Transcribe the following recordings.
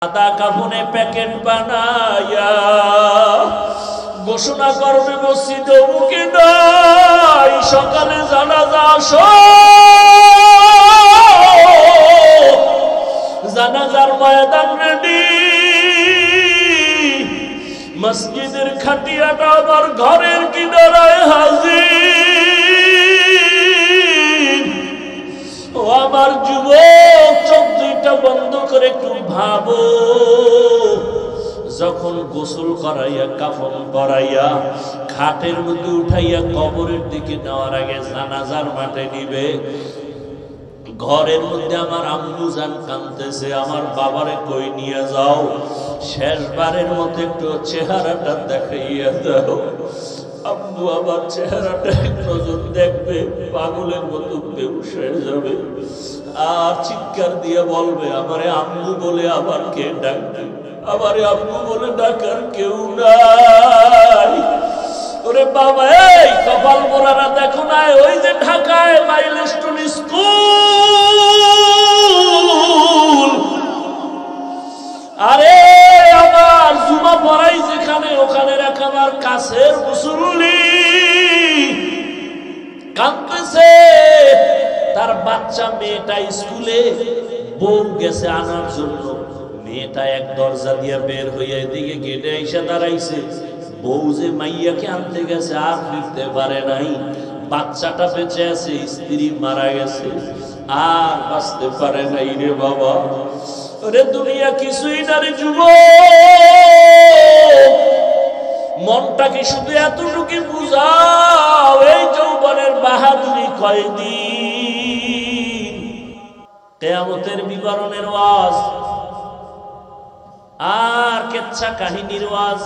সাদা কাফনে প্যাকেট বানায়া ঘোষণা করবে মসজিদে মুখে নাই সকালে জানাজা আসো, জানাজার ময়দান রেডি, মসজিদের খাটিয়াটা আমার ঘরের কিনারায় হাজির। ও আমার যুবক, চোখ দুইটা বন্ধ করে একটু ভাবো, যখন গোসল করাইয়া কাফন পরাইয়া খাটের মধ্যে উঠাইয়া কবরের দিকে নেওয়ার আগে জানাজার মাঠে নিবে, ঘরের মধ্যে আমার আম্মু জান কাঁদতেছে, আমার বাবারে কই নিয়ে যাও, শেষবারের মতো একটু চেহারাটা দেখাইয়া দাও। আম্মু আমার চেহারাটা এক নজর দেখবে, পাগলের মতো বেহুশ হয়ে যাবে আর চিৎকার দিয়ে বলবে আমারে আম্মু বলে আবার কে ডাকবে, আমারে আম্মু বলে ডাকার কেউ নাই। ওরে বাবা, এই কপাল মোড়ারা দেখো না, ওই যে ঢাকায় মাইলস্টোন স্কুল, আরে আমার জুমা পড়াই যেখানে, ওখানে আমার কাছের মুসল্লি কাঁদতেছে, তার বাচ্চা মেয়েটা স্কুলে, বউ গেছে আনার জন্য, মেয়েটা এক দরজা দিয়ে বের হইয়া এদিকে গেটে এসে দাঁড়াইছে, বউ যে মাইয়াকে আনতে গেছে আর ফিরতে পারে নাই, বাচ্চাটা বেঁচে আছে, স্ত্রী মারা গেছে আর বাঁচতে পারে নাই। রে বাবা, ওরে দুনিয়া কিছুই না রে যুবক, মনটাকে শুধু এতটুকু বুঝাও, এই যৌবনের বাহাদুরি কয়দিন, কিয়ামতের বিবরণের ওয়াজ আর কেচ্ছা কাহিনীর ওয়াজ,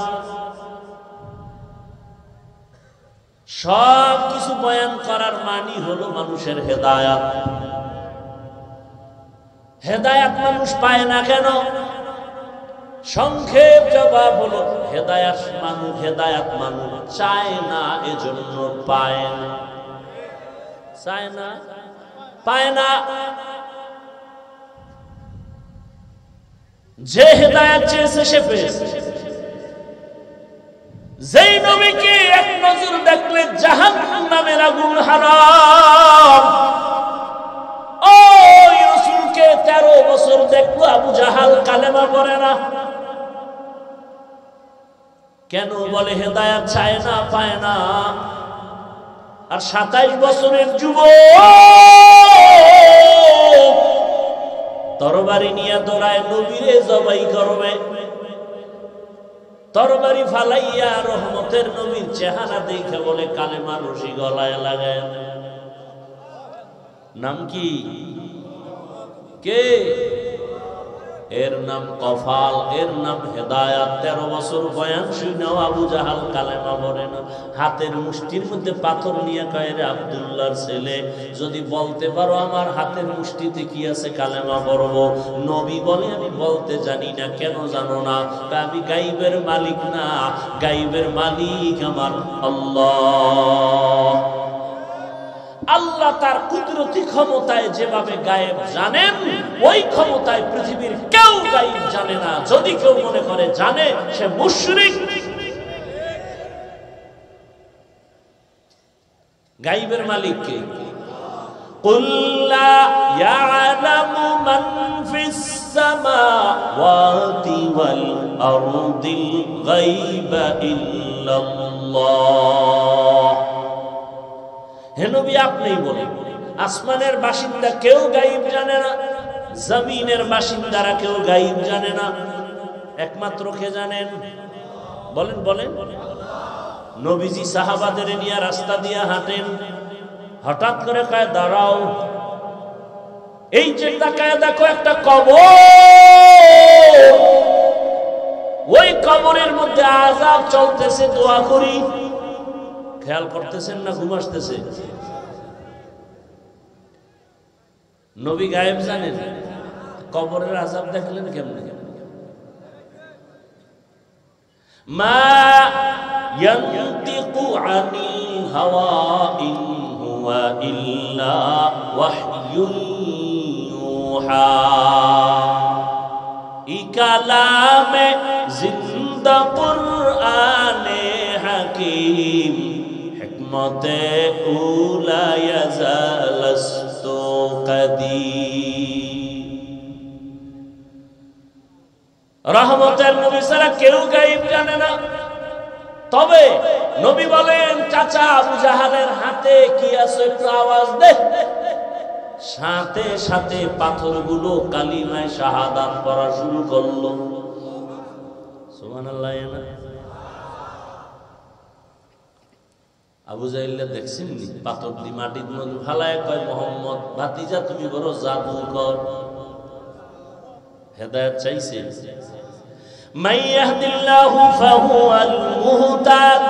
সব কিছু বয়ান করার মানি হলো মানুষের হেদায়াত। হেদায়াত মানুষ পায় না কেন? সংক্ষেপ জবাব হলো হেদায়াত মানুষ চায় না, এজন্য পায় না। চায় না, পায় না। যে হেদায়াত চেয়েছে সে পেয়েছে। যেই নবীকে এক নজর দেখলে জাহান্নামের আগুন হারাম, ওই রাসূলকে 13 বছর দেখলো আবু জাহাল কালেমা পড়ে না। কেন? বলে হেদায়াত চায় না, পায় না। আর 27 বছরের যুবক তরবারি নিয়ে দৌড়ায় নবীরে জবাই করবে, তরবারি ফালাইয়া রহমতের নবীর চেহারা দেখে বলে কালেমা রশি গলায় লাগায়। নাম কি? কে? এর নাম কফাল, এর নাম হেদায়াত। 13 বছর বয়ান শুনেও আবু জাহাল কালেমা পড়ে না। হাতের মুষ্টির মধ্যে পাথর নিয়ে কয়, রে আব্দুল্লাহর ছেলে, যদি বলতে পারো আমার হাতের মুষ্টিতে কি আছে কালেমা পড়বো। নবী বলে আমি বলতে জানি না। কেন জানো না? আমি গাইবের মালিক না, গাইবের মালিক আমার আল্লাহ। আল্লাহ তার কুদরতি ক্ষমতায় যেভাবে গায়েব জানেন, ওই ক্ষমতায় পৃথিবীর কেউ গায়েব জানে না। যদি কেউ মনে করে জানে, সে মুশরিক। গায়েবের মালিক কে? কুল লা ইয়ালামু মান ফিস সামাওয়াতি ওয়াল আরদিল গায়বা ইল্লাল্লাহ। হে নবী, আপনিই বলেন, আসমানের বাসিন্দা কেউ গায়েব জানে না, জমিনের বাসিন্দারা কেউ গায়েব জানে না। একমাত্র কে জানেন? বলেন বলেন। নবীজি সাহাবাদের নিয়ে রাস্তা দিয়ে হাঁটেন, হঠাৎ করে কয় দাঁড়াও, এই যে তাকায় দেখো একটা কবর, ওই কবরের মধ্যে আযাব চলতেছে, দোয়া করি। খেয়াল করতেছেন না ঘুম আসতেছে? নবী গায়েব জানেন, কবরের আযাব দেখলেন কেমনে? মা ইয়ানতিকু আনিল হাওয়া ইন হুয়া ইল্লা ওয়াহয়ুন ইউহা। এই কালামে জিন্দা কুরআনে হাকিম হিকমতে উলা ইয়াজালাস্তু কাদিম। রহমতের নবী ছাড়া কেউ গায়েব জানে না। তবে নবী বলেন, চাচা আবু জাহালের হাতে কি আছে একটু আওয়াজ দে। সাথে সাথে পাথরগুলো কালিমায় শাহাদাত পড়া শুরু করলো। সুবহানাল্লাহ। আবু জাহেল দেখছেন নি পাথর দি মাটির মধ্যে ফালায় কয়, মোহাম্মদ ভাতিজা তুমি বড় জাদুকর। হেদায়েত চাইছে। মান ইয়াহদিল্লাহু ফাহুয়াল মুহতাদ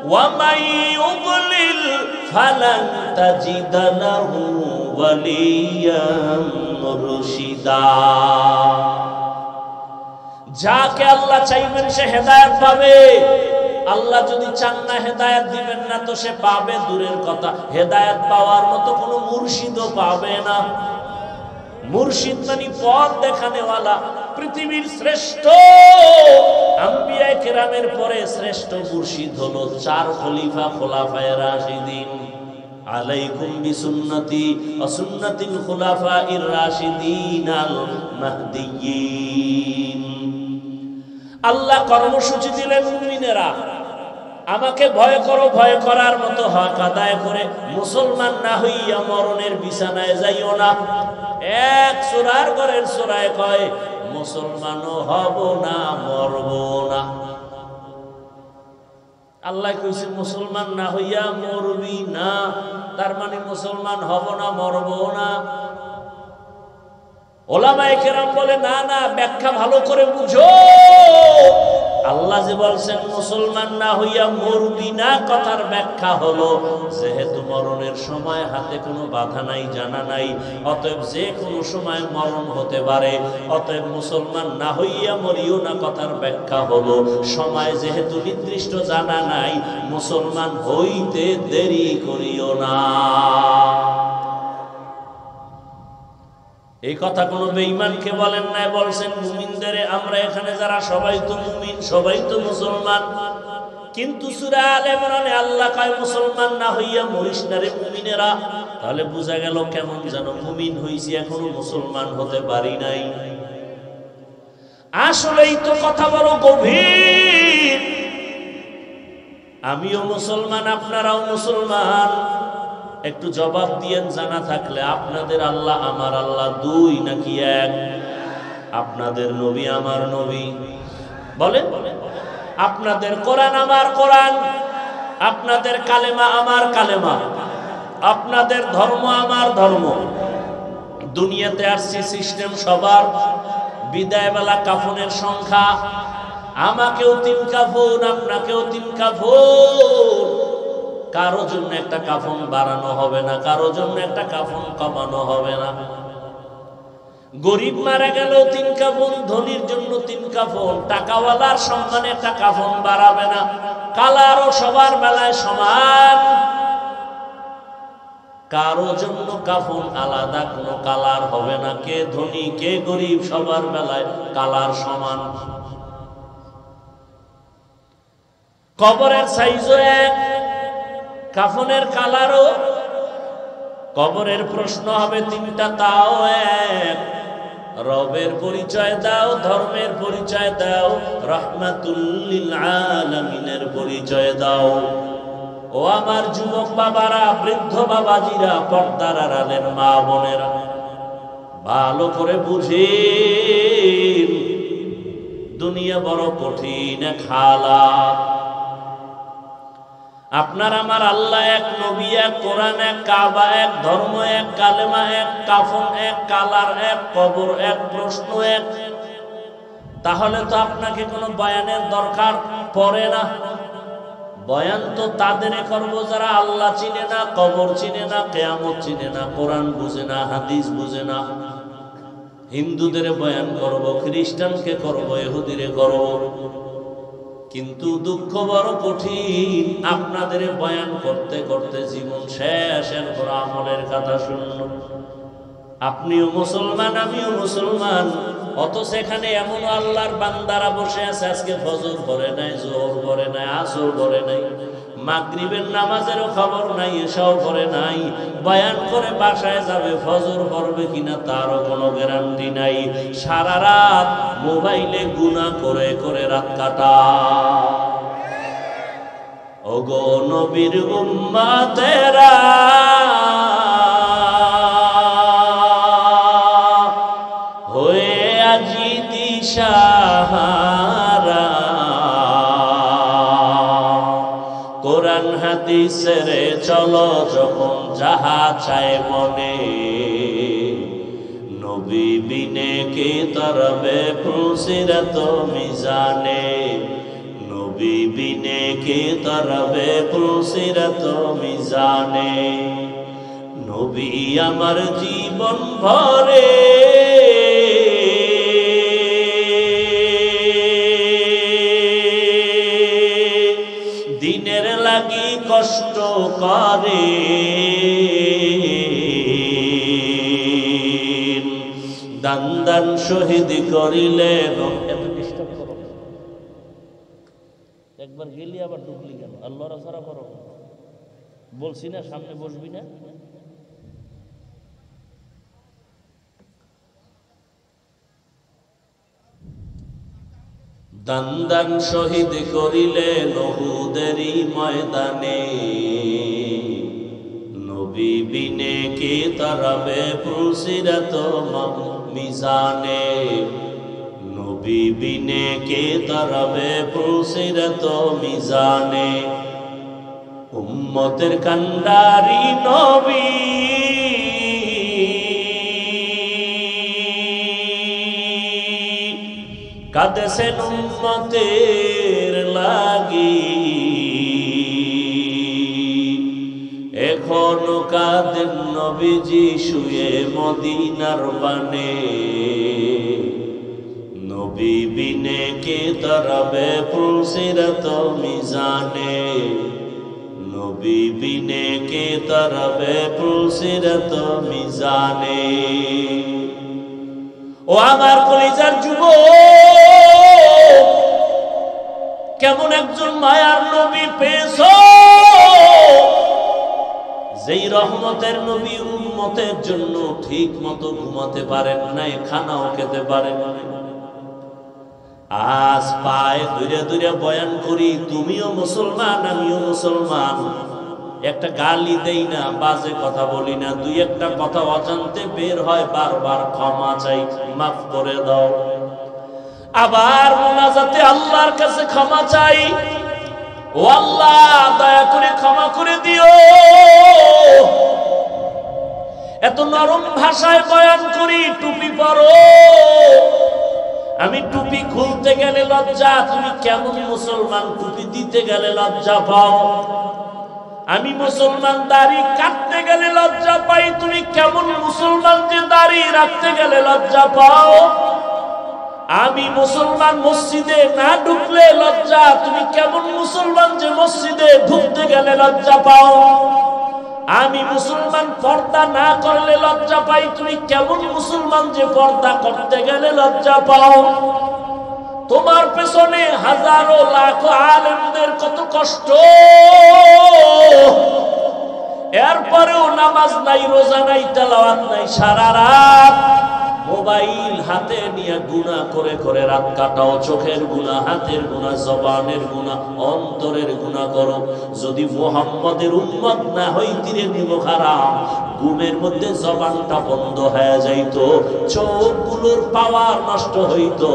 ওয়া মান ইউদ্লিল ফালান তাজিদা লাহু ওয়ালিয়াম মুরশিদা। যাকে আল্লাহ চাইবেন সে হেদায়েত পাবে। আল্লাহ যদি চান না হেদায়েত দিবেন না তো সে পাবে দূরের কথা, হেদায়েত পাওয়ার মতো কোনো মুর্শিদও পাবে না। মুর্শিদ মানে পথ দেখানেওয়ালা। পৃথিবীর শ্রেষ্ঠ আম্বিয়া কেরামের পরে শ্রেষ্ঠ মুর্শিদ হলো চার খলিফা, খোলাফায়ে রাশিদিন। আলাইকুম বিসুন্নতি ওয়া সুন্নাতিল খুলাফাইর রাশিদিন আল মাহদিয়্যিন। আল্লাহ কর্মসূচি দিলেন, মুমিনেরা আমাকে ভয় করো, ভয় করার মতো হক আদায় করে মুসলমান না হইয়া মরণের বিছানায় যাইও না। এক সূরার ঘরের সূরায় কয় মুসলমানও হব না, মরব না। আল্লাহ কইছে মুসলমান না হইয়া মরবি না, তার মানে মুসলমান হব না, মরব না। ওলামায়ে কেরাম বলে না না, ব্যাখ্যা ভালো করে বুঝো। আল্লাহ যে বলছেন মুসলমান না হইয়া মরবি না, কথার ব্যাখ্যা হলো যেহেতু মরণের সময় হাতে কোনো বাধা নাই, জানা নাই, অতএব যে কোনো সময় মরণ হতে পারে, অতএব মুসলমান না হইয়া মরিও না। কথার ব্যাখ্যা হলো সময় যেহেতু নির্দিষ্ট জানা নাই, মুসলমান হইতে দেরি করিও না। এই কথা কোনো বেঈমানকে বলেন নাই, বলছেন মুমিনদের। আমরা এখানে যারা সবাই তো মুমিন, সবাই তো মুসলমান। কিন্তু সূরা আলে ইমরানে আল্লাহ কয় মুসলমান না হইয়া মরিস না রে মুমিনেরা। তাহলে বোঝা গেল কেমন যেন মুমিন হইছি, এখনো মুসলমান হতে পারি নাই। আসলেই তো কথা বড় গভীর। আমিও মুসলমান, আপনারাও মুসলমান। একটু জবাব দিয়েন জানা থাকলে, আপনাদের আল্লাহ আমার আল্লাহ দুই নাকি এক? আপনাদের নবী আমার নবী বলেন? আপনাদের কোরআন আমার কোরআন, আপনাদের কালেমা আমার কালেমা, আপনাদের ধর্ম আমার ধর্ম। দুনিয়াতে আসছে সিস্টেম সবার। বিদায় বেলা কাফনের সংখ্যা, আমাকেও 3 কাফন, আপনাকেও 3 কাফন। কারো জন্য একটা কাফন বাড়ানো হবে না, কারো জন্য একটা কাফন কমানো হবে না। গরিব মারা গেল 3 কাফন, ধনীর জন্য 3 কাফন। টাকাওয়ালার সম্মানে একটা কাফন বাড়াবে না। কালারও সবার বেলায় সমান, কারো জন্য কাফন আলাদা কোনো কালার হবে না। কে ধনী কে গরিব সবার বেলায় কালার সমান। কবরের সাইজও এক, কাফনের কালারও। কবরের প্রশ্ন হবে 3টা, তাও এক। রবের পরিচয় দাও, ধর্মের পরিচয় দাও, রাহমাতুল লিল আলামিনের পরিচয় দাও। ও আমার যুবক বাবারা, বৃদ্ধ বাবাজিরা, পর্দার আড়ালের মা বোনেরা, ভালো করে বুঝেন দুনিয়া বড় কঠিন এক হালাত। আপনার আমার আল্লাহ এক, নবী এক, কোরআন এক, কাবা এক, ধর্ম এক, কালেমা এক, কাফন এক, কালার এক, কবর এক, প্রশ্ন এক। তাহলে তো আপনাকে কোনো বয়ানের দরকার পড়ে না। বয়ান তো তাদের করব যারা আল্লাহ চিনে না, কবর চিনে না, কিয়ামত চিনে না, কোরআন বুঝে না, হাদিস বুঝে না। হিন্দুদের বয়ান করব, খ্রিস্টানকে করব, ইহুদিরে করব। কিন্তু দুঃখ বড় কঠিন, আপনাদের বয়ান করতে করতে জীবন শেষ, এরপর আমলের কথা শুনল। আপনিও মুসলমান, আমিও মুসলমান, অত সেখানে এমন আল্লাহর বান্দারা বসে আছে আজকে ফজর পড়ে নাই, যোহর পড়ে নাই, আসর পড়ে নাই, মাগরিবের নামাজেরও খবর নাই, এসাও পড়ে নাই, বয়ান করে বাসায় যাবে, ফজর পড়বে কিনা তারও কোনো গ্যারান্টি নাই। সারা রাত মোবাইলে গুনাহ করে করে রাত কাটা। ওগো নবীর উম্মতেরা, হয়ে আজি দিশাহারা, কোরআন হাদিসের চলো যখন যাহা চায় মনে, নবী বিনে কি তরবে ফুলসিরাত মিজানে, নবী বিনে কি তরবে ফুলসিরাত মিজানে। নবী আমার জীবন ভরে দিনের লাগি কষ্ট করে, দান দান শহীদ করিলেন। একবার গেলি আবার ঢুকলি কেন? আল্লাহর ছাড়া করো, বলছি না সামনে বসবি না। দান দান শহীদ করিলেন উহুদেরই ময়দানে, নবী বিনে কি তরবে ফুলসিরাত মিজানে, নবী বিনে কি তরবে ফুলসিরাত মিজানে। উম্মতের কান্ডারি নবী কাঁদেছেন উম্মতের লাগি, এখনো কাঁদেন নবীজি শুয়ে মদিনার বানে, নবী বিনে কি তরবে ফুলসিরাত মিজানে, নবী বিনে কি তরবে ফুলসিরাত মিজানে। ও আমার কলিজার যুবক, কেমন একজন মায়ার নবী পেয়েছো, যেই রহমতের নবী উম্মতের জন্য ঠিক মতো ঘুমাতে পারেন নাই, খানাও খেতে পারেন নাই। আজ পায়ে ধরে ধরে বয়ান করি, তুমিও মুসলমান আমিও মুসলমান, একটা গালি দেই না, বাজে কথা বলি না, দুই একটা কথা অজান্তে বের হয়, বারবার ক্ষমা চাই, মাফ করে দাও। আবার মুনাজাতে আল্লাহর কাছে ক্ষমা চাই, ও আল্লাহ দয়া করে ক্ষমা করে দিও। এত নরম ভাষায় বয়ান করি, টুপি পরো, আমি টুপি খুলতে গেলে লজ্জা, তুমি কেমন মুসলমান টুপি দিতে গেলে লজ্জা পাও? আমি মুসলমান দাড়ি কাটতে গেলে লজ্জা পাই, তুমি কেমন মুসলমান যে দাড়ি রাখতে গেলে লজ্জা পাও? আমি মুসলমান মসজিদে না ঢুকলে লজ্জা, তুমি কেমন মুসলমান যে মসজিদে ঢুকতে গেলে লজ্জা পাও? আমি মুসলমান পর্দা না করলে লজ্জা পাই, তুমি কেমন মুসলমান যে পর্দা করতে গেলে লজ্জা পাও? তোমার পেছনে হাজারো লাখো আলেমদের কত কষ্ট, এরপরেও নামাজ নাই, রোজা নাই, তেলাওয়াত নাই, সারা রাত মোবাইল হাতে নিয়ে গুনাহ করে করে রাত কাটাও। চোখের গুনাহ, হাতের গুনাহ, জবানের গুনাহ, অন্তরের গুনাহ করো। যদি মুহাম্মদের উম্মত না হইতিরে নিব হারাম, ঘুমের মধ্যে জবানটা বন্ধ হয়ে যাইতো, চোখগুলোর পাওয়ার নষ্ট হইতো।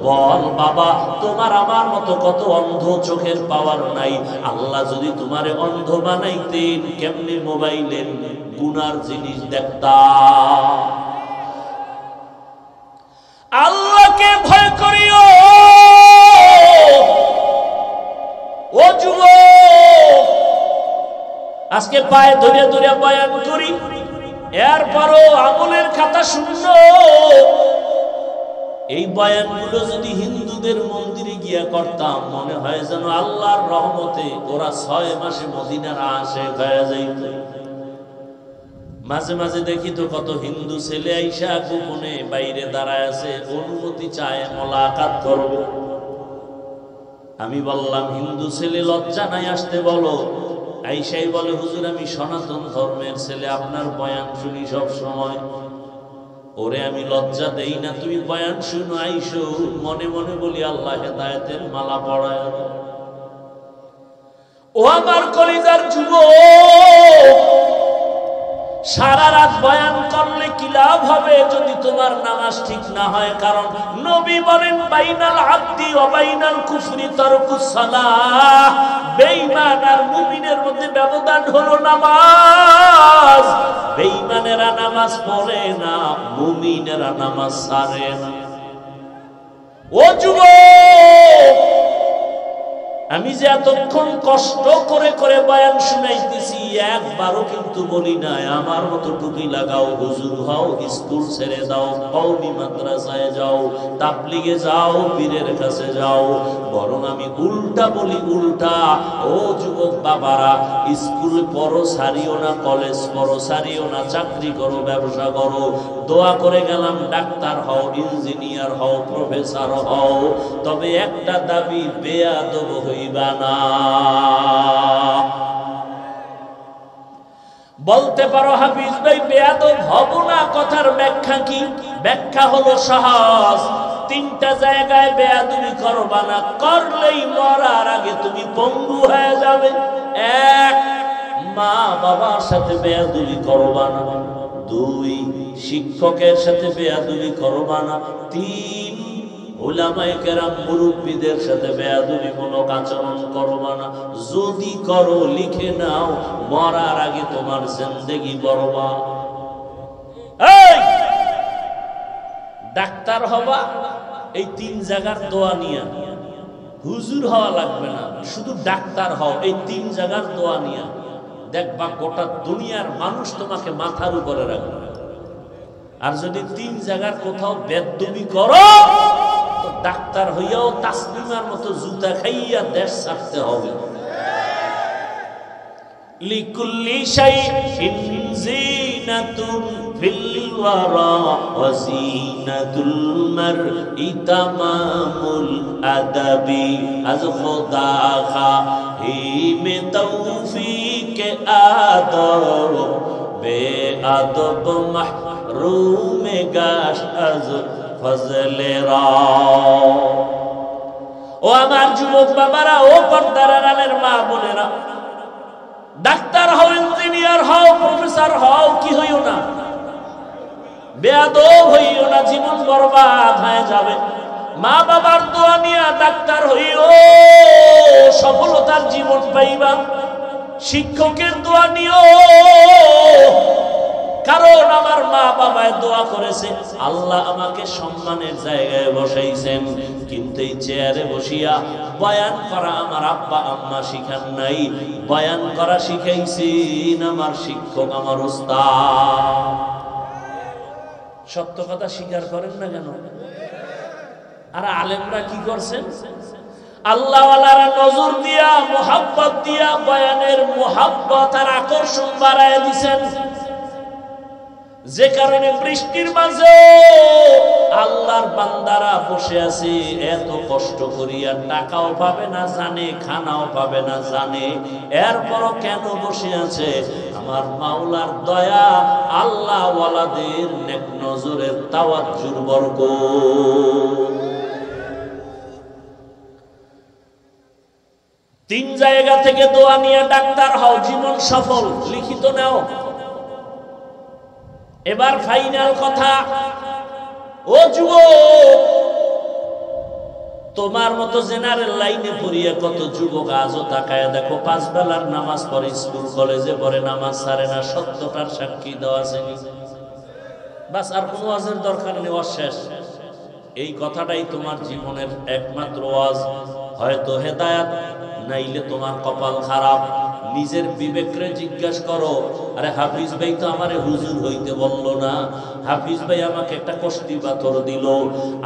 বল বাবা, তোমার আমার মতো কত অন্ধ, চোখের পাওয়ার নাই। আল্লাহ যদি তোমারে অন্ধ বানাইতেন, কেমনে মোবাইলের গুনার জিনিস দেখতা? আল্লাহকে ভয় করিও ও যুবক। আজকে পায়ে ধরে ধরে বয়ান করি, এরপরও আমলের খাতা শূন্য। এই বয়ানগুলো যদি হিন্দুদের মন্দিরে গিয়া করতাম, মনে হয় যেন আল্লাহর রহমতে ওরা 6 মাসে মদিনার আশিক হয়ে যাইত। মাঝে মাঝে দেখি তো কত হিন্দু ছেলে আইসা গোপনে বাইরে দাঁড়ায় আছে, অনুমতি চায় মোলাকাত করবে। আমি বললাম হিন্দু ছেলে লজ্জা নাই আসতে বলো। আইসাই বলে হুজুর আমি সনাতন ধর্মের ছেলে, আপনার বয়ান শুনি সব সময়। ওরে আমি লজ্জা দেই না, তুমি বয়ান শুনো আইসো। মনে মনে বলি আল্লাহ হেদায়েতের মালা পড়ায়। ও আমার কলিজার যুবক, সারা রাত বয়ান করলে কি লাভ হবে যদি তোমার নামাজ ঠিক না হয়? কারণ নবী বলেন বাইনাল আবদি ওয়া বাইনাল কুফরি তারকুস সালাহ। বেঈমান আর মুমিনের মধ্যে ব্যবধান হলো নামাজ। বেঈমানেরা নামাজ পড়ে না, মুমিনেরা নামাজ ছাড়ে না। ও যুবক, আমি যে এতক্ষণ কষ্ট করে করে বয়ান শুনাইতেছি, একবারও কিন্তু বলি নাই আমার মতো টুপি লাগাও, হুজুর হও, স্কুল ছেড়ে দাও, কওমি মাদ্রাসায় যাও, তাবলিগে যাও, পীরের কাছে যাও। বরং আমি উল্টা বলি, উল্টা। ও যুবক বাবারা, স্কুল পড়ো সারিও না, কলেজ পড়ো সারিও না, চাকরি করো, ব্যবসা করো, দোয়া করে গেলাম ডাক্তার হও, ইঞ্জিনিয়ার হও, প্রফেসর হও, তবে একটা দাবি, বেয়াদব হইবা না। বলতে পারো হাফিজ ভাই বেয়াদব হব না, কথার ব্যাখ্যা কি? ব্যাখ্যা হলো সহজ। তিনটা জায়গায় বেয়াদবি করবা না, করলেই মরার আগে তুমি পঙ্গু হয়ে যাবে। এক, মা বাবার সাথে বেয়াদবি করবা না। দুই, শিক্ষকের সাথে বেয়াদবি করবা না। তিন, উলামায়ে কেরাম মুরব্বিদের সাথে বেয়াদবিমূলক আচরণ করবা না। যদি করো লিখে নাও, মরার আগে তোমার জিন্দেগি বরবাদ। এই ডাক্তার হবা, এই তিন জায়গার দোয়া নিয়া। হুজুর হওয়া লাগবে না, শুধু ডাক্তার হও, এই তিন জায়গার দোয়া নিয়া। দেখবা গোটা দুনিয়ার মানুষ তোমাকে মাথার উপরে রাখবে। আর যদি তিন জায়গার কোথাও বেয়াদবি করো, তো ডাক্তার হইয়াও তাসলিমার মতো জুতা খাইয়া দেশ ছাড়তে হবে। লিকুল্লি শাইইন জিনাতুন ফিল ওয়ারা ওয়া জিনাতুল মারই তামামুল আদাবি। আজ খোদা খাহিমে তৌফিকে আদব, বেআদব মাহরুমে গাশ আজ ফজলে রা। ও আমার যুবক বাবারা, ও পর্দার আড়ালের মা বোনেরা, ডাক্তার হও, ইঞ্জিনিয়ার হও, প্রফেসর হও, কি হইও না, বেয়াদব হইও না, জীবন বরবাদ হয়ে যাবে। মা বাবার দোয়া নিয়া ডাক্তার হইও, সফলতার জীবন পাইবা। শিক্ষকের দোয়া নিও, কারণ আমার মা বাবায় দোয়া করেছে, আল্লাহ আমাকে সম্মানের জায়গায় বসাইছেন, কিন্তু এই চেয়ারে বসিয়া বয়ান করা আমার আব্বা আম্মা শিখান নাই। বয়ান করা শিখাইছেন আমার শিক্ষক, আমার উস্তাদ। সত্য কথা স্বীকার করেন না কেন? আর আলেমরা কি করছেন? আল্লাহ ওয়ালারা নজর দিয়া, মুহাব্বত দিয়া বয়ানের মুহাব্বত আর আকর্ষণ বাড়ায় দিছেন, যে কারণে বৃষ্টির মাঝে আল্লাহর বান্দারা বসে আছে এত কষ্ট করিয়া, টাকাও পাবে না জানে, খানাও পাবে না জানে, এরপরও কেন বসে আছে? আমার মাওলার দয়া, আল্লাহ ওয়ালাদের নেক নজরের তাওয়াজ্জুর বরকত। তিন জায়গা থেকে দোয়া নিয়ে ডাক্তার হও, জীবন সফল। লিখিত নাও। এবার ফাইনাল কথা, ও যুবক, তোমার মতো জেনারেল লাইনে পড়িয়া কত যুবক আজও তাকায় দেখো, পাঁচ বেলার নামাজ পড়ে, স্কুল কলেজে পড়ে, নামাজ ছাড়ে না। সত্যটার সাক্ষী দেওয়া আছে, বাস আর কোনো ওয়াজের দরকার নেই, অশেষ। এই কথাটাই তোমার জীবনের একমাত্র ওয়াজ। হয়তো হেদায়াত, নাইলে তোমার কপাল খারাপ। নিজের বিবেকরে জিজ্ঞাসা করো, আরে হাফিজ ভাই তো আমারে হুজুর হইতে বলল না, হাফিজ ভাই আমাকে একটা কষ্টি পাথর দিল।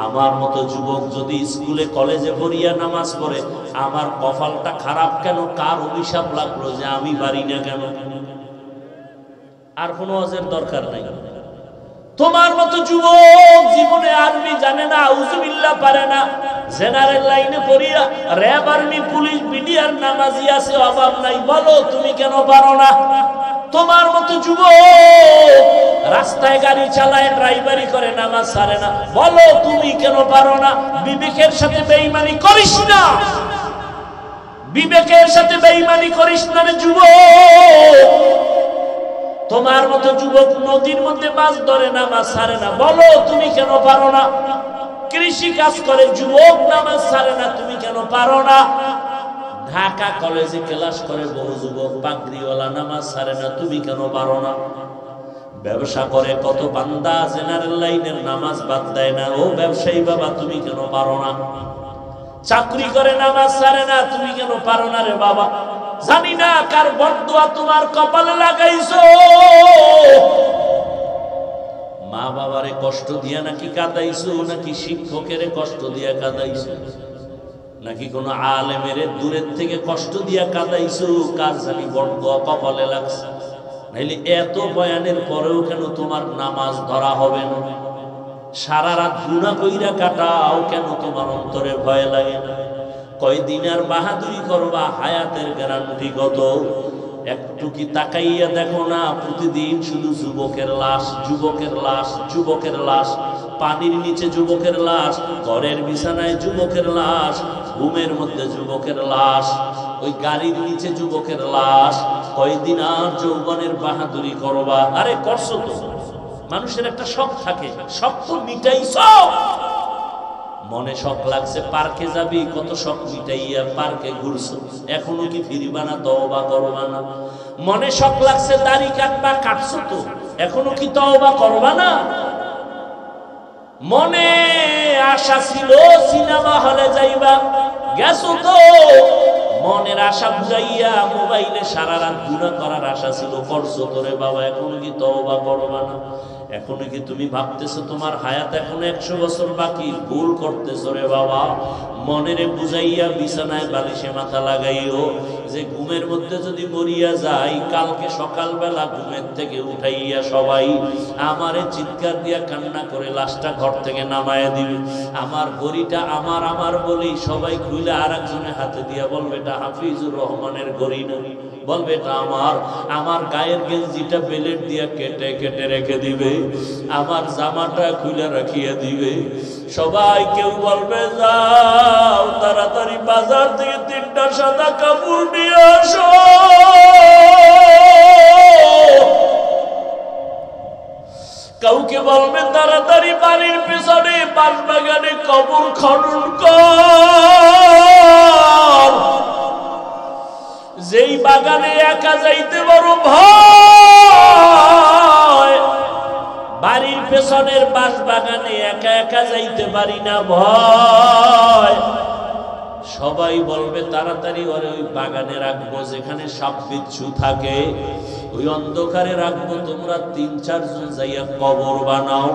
আমার মতো যুবক যদি স্কুলে কলেজে পড়িয়া নামাজ পড়ে, আমার কপালটা খারাপ কেন? কার অভিশাপ লাগলো যে আমি পারি না কেন? আর কোনো ওয়াজের দরকার নাই। তোমার মতো যুবক জীবনে আর্মি জানে না, আউযুবিল্লাহ পারে না, জেনারেল লাইনে পড়িয়া র‍্যাব, আর্মি, পুলিশ, বিডিআর নামাজি আছে, অভাব নাই। বলো তুমি কেন পারো না? তোমার মতো যুবক রাস্তায় গাড়ি চালায়, ড্রাইভারি করে, নামাজ ছাড়ে না। বলো তুমি কেন পারো না? বিবেকের সাথে বেঈমানি করিস না, বিবেকের সাথে বেঈমানি করিস না রে যুবক। তোমার মতো যুবক নদীর মধ্যে মাছ ধরে, নামাজ ছাড়ে না। বলো তুমি কেন পারো না? কৃষি কাজ করে যুবক, নামাজ ছাড়ে না, তুমি কেন পারো না? ঢাকা কলেজে ক্লাস করে বহু যুবক, পাগড়িওয়ালা, নামাজ ছাড়ে না, তুমি কেন পারো না? ব্যবসা করে কত বান্দা, জেনারেল লাইনের নামাজ বাদ দেয় না। ও ব্যবসায়ী বাবা, তুমি কেন পারো না? চাকরি করে, নামাজ ছাড়ে না, তুমি কেন পারো না রে বাবা? জানি না কার বদদুয়া তোমার কপালে লাগাইছো। মা বাবারে কষ্ট দিয়া নাকি কাঁদাইছো, নাকি শিক্ষকের কষ্ট দিয়া কাঁদাইছো, নাকি কোন আলেমের দূরের থেকে কষ্ট দিয়া কাঁদাইছো? কার জানি বদদুয়া কপালে লাগছে। নাইলে এত বয়ানের পরেও কেন তোমার নামাজ ধরা হবে না? সারা রাত গুনাহ কইরা কাটাও কেন তোমার অন্তরে ভয় লাগে না? কয়দিন আর বাহাদুরি করবা? হায়াতের গ্যারান্টি কত? একটু কি তাকাইয়া দেখো না? প্রতিদিন শুধু যুবকের লাশ, যুবকের লাশ, যুবকের লাশ। পানির নিচে যুবকের লাশ, ঘরের বিছানায় যুবকের লাশ, ঘুমের মধ্যে যুবকের লাশ, ওই গাড়ির নিচে যুবকের লাশ। কয়দিন আর যৌবনের বাহাদুরি করবা? আরে করছো তো। মানুষের একটা শখ থাকে, শখ তো মিটাইছ। মনে শখ লাগছে পার্কে যাবি, কত শখ মিটাইয়া পার্কে ঘুরছো, এখনো কি ফিরবা না? তওবা করবা না? মনে শখ লাগছে দাড়ি কাটবা, কাটছো তো, এখনো কি তওবা করবা না? মনে আশা ছিল সিনেমা হলে যাইবা, গেছো তো। মনের আশা বুঝাইয়া মোবাইলে সারা রাত গুনাহ করার আশা ছিল, করছো তো রে বাবা, এখনো কি তওবা করবা না? এখনো কি তুমি ভাবতেছো তোমার হায়াত এখনো 100 বছর বাকি? ভুল করতেছো রে বাবা। মনেরে বুঝাইয়া বিছানায় বালিশে মাথা লাগাইও যে ঘুমের মধ্যে যদি মরিয়া যাই, কালকে সকালবেলা ঘুমের থেকে উঠাইয়া সবাই আমারে চিৎকার দিয়া কান্না করে লাশটা ঘর থেকে নামায়া দিবে। আমার ঘড়িটা আমার আমার বলি সবাই খুলে আর একজনের হাতে দিয়া বলবে এটা হাফিজুর রহমানের ঘড়ি না, বলবে এটা আমার। আমার গায়ের গেঞ্জিটা বেলেট দিয়া কেটে কেটে রেখে দিবে, আমার জামাটা খুলে রাখিয়া দিবে। সবাই কেউ বলবে যাও তাড়াতাড়ি বাজার থেকে 3টা সাদা কাপড় নিয়ে আসো। কাউকে বলবে তাড়াতাড়ি বাড়ির পেছনে বাঁশবাগানে কবর খনন কর। যেই বাগানে একা যাইতে বড় ভয়, বাড়ির পেছনের বাঁশবাগানে একা একা যাইতে পারি না, ভয়। সবাই বলবে তাড়াতাড়ি ওরে ওই বাগানে রাখবো যেখানে সাপ বিচ্ছু থাকে, ওই অন্ধকারে রাখবো। তোমরা 3-4 জন যাইয়া কবর বানাও।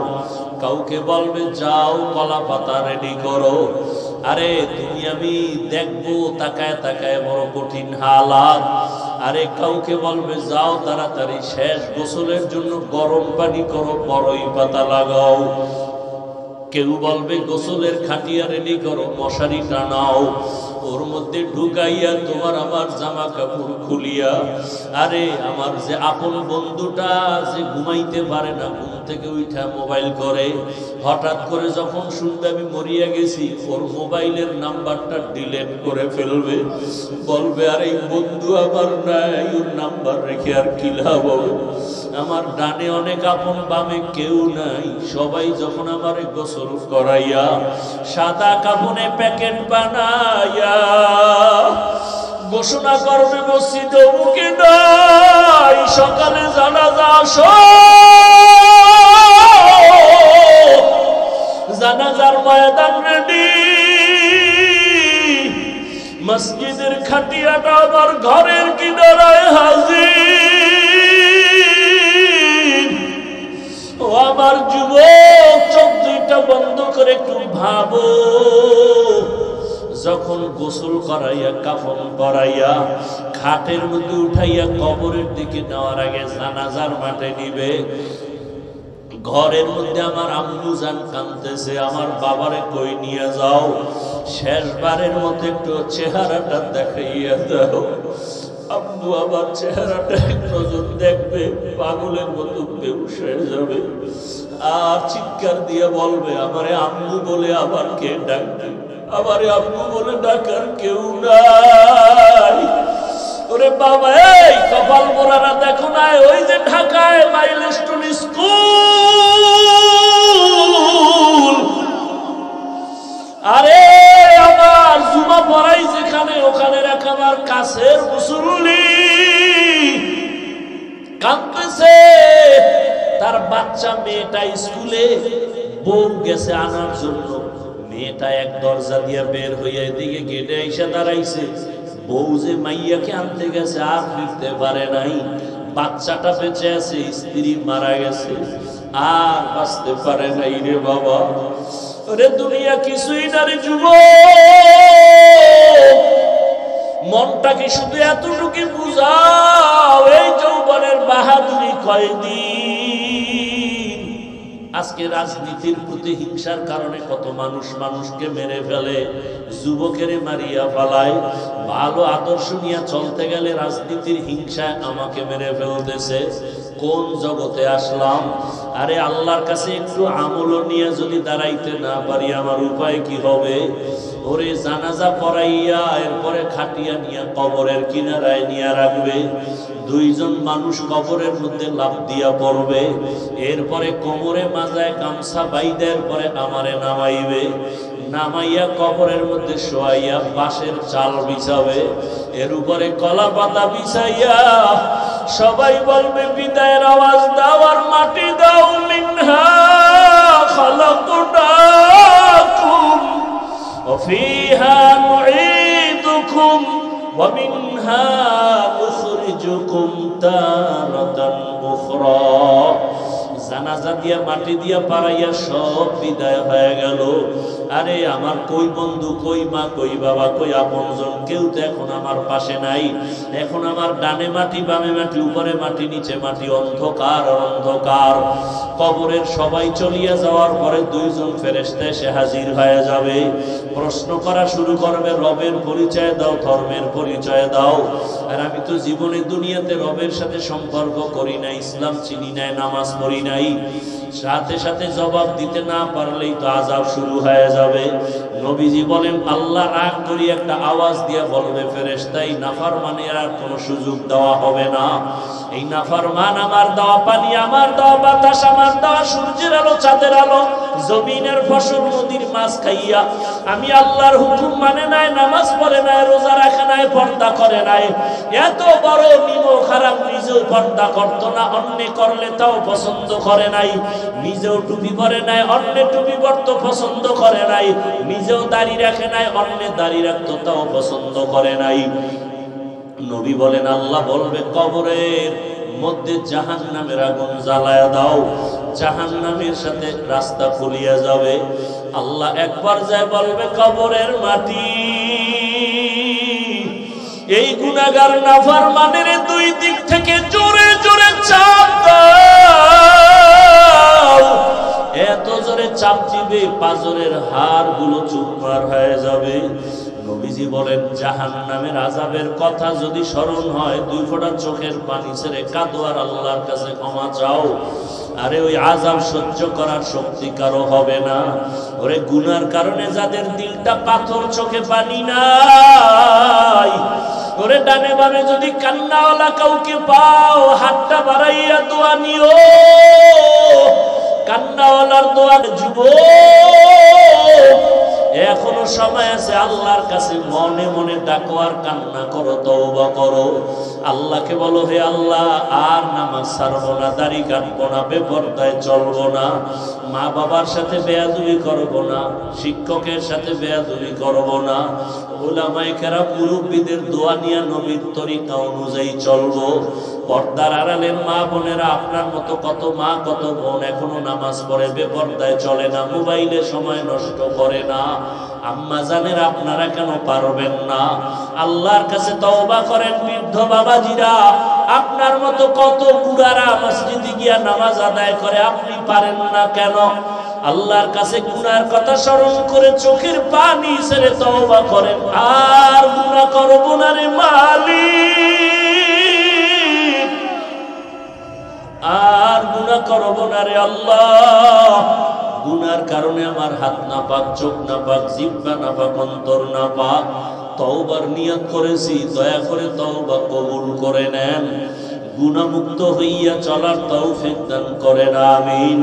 কাউকে বলবে যাও কলা পাতা রেডি করো। আরে তুমি আমি দেখবো তাকায় তাকায় বড় কঠিন হালাত। আরে কাউকে বলবে যাও তাড়াতাড়ি শেষ গোসলের জন্য গরম পানি করো, বড়ই পাতা লাগাও। কেউ বলবে গোসলের খাটিয়া রেডি করো, মশারি টানাও, ওর মধ্যে ঢুকাইয়া তোমার আমার জামা কাপড় খুলিয়া। আরে আমার যে আপন বন্ধুটা যে ঘুমাইতে পারে না, ঘুম থেকে উঠা মোবাইল করে, হঠাৎ করে যখন শুনবে আমি মরিয়া গেছি, ওর মোবাইলের নাম্বারটা ডিলিট করে ফেলবে। বলবে আরে বন্ধু আমার নাই, ওর নাম্বার রেখে আর কি লাভ হবে? আমার ডানে অনেক আপন, বামে কেউ নাই। সবাই যখন আমারে গোসল করাইয়া সাদা কাপড়ে প্যাকেট বানাইয়া ঘোষণা করবে মসজিদে মুখে নাই, সকালে জানাজা আসো, জানাজার ময়দান রেডি, মসজিদের খাটিয়াটা আমার ঘরের কিনারায় হাজির। ও আমার যুবক, চোখ দুইটা বন্ধ করে একটু ভাবো, যখন গোসল করাইয়া কাফন পরাইয়া খাটের মধ্যে উঠাইয়া কবরের দিকে নেওয়ার আগে জানাজার মাঠে নিবে, ঘরের মধ্যে আমার আম্মু জান কাঁদতেছে, আমার বাবারে কই নিয়ে যাও, শেষবারের মতো একটু চেহারাটা দেখাইয়া দাও। আম্মু আমার চেহারাটা একটু দেখবে, পাগলের মতো বেহুশ হয়ে যাবে আর চিৎকার দিয়ে বলবে আমারে আম্মু বলে আবার কে ডাকবে, আমারে আম্মু বলে ডাকার কেউ নাই। ওরে বাবা, এই কপাল মোড়ারা দেখো না, ওই যে ঢাকায় মাইলস্টোন স্কুল, আরে আমার জুমা পড়াই যেখানে, ওখানে এক আমার কাছের মুসল্লি কাঁদতেছে, তার বাচ্চা মেয়েটা স্কুলে, বউ গেছে আনার জন্য, মেয়েটা এক দরজা দিয়ে বের হইয়া এদিকে গেটে এসে দাঁড়াইছে, বউ যে মাইয়াকে আনতে গেছে আর ফিরতে পারে নাই, বাচ্চাটা বেঁচে আছে, স্ত্রী মারা গেছে, আর বাঁচতে পারে নাই রে বাবা। ওরে দুনিয়া কিছুই না রে যুবক, মনটাকে শুধু এতটুকু বুঝাও, এই যৌবনের বাহাদুরি কয়দিন। আজকে রাজনীতির প্রতি হিংসার কারণে কত মানুষ মানুষকে মেরে ফেলে, যুবকেরে মারিয়া ফেলায়, ভালো আদর্শ নিয়ে চলতে গেলে রাজনীতির হিংসায় আমাকে মেরে ফেলতেছে। কোন জগতে আসলাম? আরে আল্লাহর কাছে একটু আমল নিয়ে যদি দাঁড়াইতে না পারি আমার উপায় কি হবে? ওরে জানাজা পড়াইয়া এরপরে খাটিয়া নিয়ে কবরের কিনারায় নিয়ে রাখবে, দুইজন মানুষ কবরের মধ্যে লাফ দিয়া পড়বে, এরপরে কোমরে মাজায় গামছা বাইদের পরে আমারে নামাইবে, নামাইয়া কবরের মধ্যে শোয়াইয়া বাঁশের চাল বিছাবে, এর উপরে কলা পাতা বিছাইয়া সবাই বলবে বিদায়ের আওয়াজ দাও আর মাটি দাও, মিনহা খালাকনাকুম ওয়া ফিহা নুঈদুকুম ওয়া মিনহা নুখরিজুকুম তারাতান উখরা। জানাজা দিয়া মাটি দিয়া পাড়াইয়া সব বিদায় হয়ে গেল। আরে আমার কই বন্ধু, কই মা, কই বাবা, কই আপনজন, কেউ তো এখন আমার পাশে নাই। এখন আমার ডানে মাটি, বামে মাটি, উপরে মাটি, নিচে মাটি, অন্ধকার অন্ধকার। কবরের সবাই চলিয়া যাওয়ার পরে দুইজন ফেরেশতা এসে হাজির হয়ে যাবে, প্রশ্ন করা শুরু করবে, রবের পরিচয় দাও, ধর্মের পরিচয় দাও। আর আমি তো জীবনে দুনিয়াতে রবের সাথে সম্পর্ক করি নাই, ইসলাম চিনি নাই, নামাজ পড়ি নাই। সাথে সাথে জবাব দিতে না পারলেই তো আযাব শুরু হয়ে যাবে। নবীজি বলেন আল্লাহ রাগ করে একটা আওয়াজ দিয়ে বলবে, ফেরেশতাই নাফরমানের আর কোনো সুযোগ দেওয়া হবে না। এই নাফরমান আমার দেওয়া পানি, আমার দেওয়া বাতাস, আমার দেওয়া সূর্যের আলো, চাঁদের আলো, জমিনের ফসল, নদীর মাছ খাইয়া আমি আল্লাহর হুকুম মানে নাই, নামাজ পড়ে নাই, রোজা রাখে নাই, পর্দা করে নাই, এত বড় নিমক খারাপ, নিজেও পর্দা করতো না, অন্য করলে তাও পছন্দ করে নাই, নিজেও টুপি পরে নাই, অন্য টুপি পরতো পছন্দ করে নাই, নিজেও দাড়ি রাখে নাই, অন্য দাড়ি রাখতো তাও পছন্দ করে নাই। নবী বলেন আল্লাহ বলবে কবরের মধ্যে জাহান্নামের আগুন জ্বালায়া দাও, জাহান্নামের সাথে রাস্তা খুলিয়া যাবে। আল্লাহ একবার যায় বলবে কবরের মাটি, এই গুনাহগার নাফরমানের দুই দিক থেকে জোরে জোরে চাপ দাও। এত জোরে চাপ দিবে পাঁজরের হাড়গুলো চুরমার হয়ে যাবে। নবীজি বলেন জাহান্নামের আযাবের কথা যদি স্মরণ হয়, দুই ফোঁটা চোখের পানি ছেড়ে কাঁদো আর আল্লাহর কাছে ক্ষমা চাও। আরে ওই আযাব সহ্য করার শক্তি কারো হবে না। ওরে গুনার কারণে যাদের দিলটা পাথর, চোখে পানি নাই, ওরে ডানে বামে যদি কান্নাওয়ালা কাউকে পাও, হাতটা বাড়াইয়া দোয়া নিও, কান্নাওয়ালার দোয়া। যুবক এখনো সময় আছে, আল্লাহর কাছে মনে মনে ডাকো আর কান্না করো, তওবা করো। আল্লাহকে বলো, হে আল্লাহ আর নামাজ ছাড়বো না, দাড়ি কাটবো না, বেপরদায় চলবো না, মা বাবার সাথে বেয়াদবি করবো না, শিক্ষকের সাথে বেয়াদবি করবো না, উলামায়ে কেরাম মুরব্বিদের দোয়া নিয়ে নবীর তরিকা অনুযায়ী চলবো। পর্দার আড়ালের মা বোনেরা, আপনার মতো কত মা কত বোন এখনো নামাজ পড়ে, বেপরদায় চলে না, মোবাইলে সময় নষ্ট করে না। আম্মা জানের আপনারা কেন পারবেন না? আল্লাহর কাছে তওবা করেন। বৃদ্ধ বাবাজিরা, আপনার মতো কত বুড়ারা মসজিদে গিয়া নামাজ আদায় করে, আপনি পারেন না কেন? আল্লাহর কাছে গুনার কথা স্মরণ করে চোখের পানি ছেড়ে তওবা করেন। আর গুনাহ করব না রে মালিক, আর গুনাহ করব না রে আল্লাহ। গুনার কারণে আমার হাত না পাক, চোখ না পাক, জিহ্বা না পাক, অন্তর না পাক। তওবার নিয়ত করেছি, দয়া করে তওবা কবুল করে নেন। গুনাহমুক্ত হইয়া চলার তৌফিক দান করেন, আমিন।